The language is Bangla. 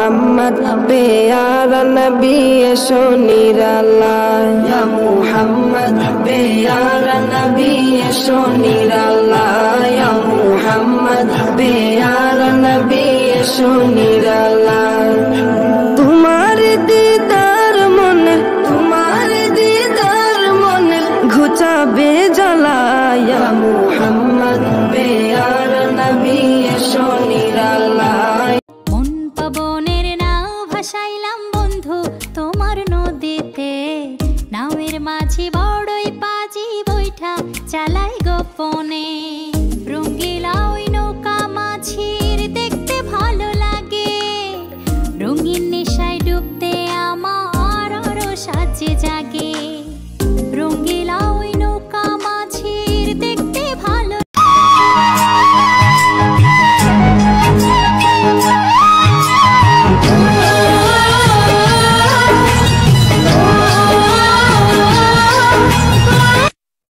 মুহাম্মদ প্যারা নবী এসো নিরালায় ইয়া মুহাম্মদ প্যারা নবী এসো নিরালায় ইয়া মুহাম্মদ প্যারা নবী এসো নিরালায় তোমার দিদার মনে ঘুচাবে জ্বালায় ইয়া মুহাম্মদ প্যারা নবী এসো নিরালায় মন পবনের নাও ভাসাইলাম বন্ধু তোমার নদীতে নাওয়ের মাঝি বড়ই পাজি বৈঠা চালাই গোপনে রঙ্গিলা ওই নৌকা মাঝির দেখতে ভালো লাগে রঙিন নেশায় ডুবতে আমার আরো সাজে জাগে রঙ্গিলা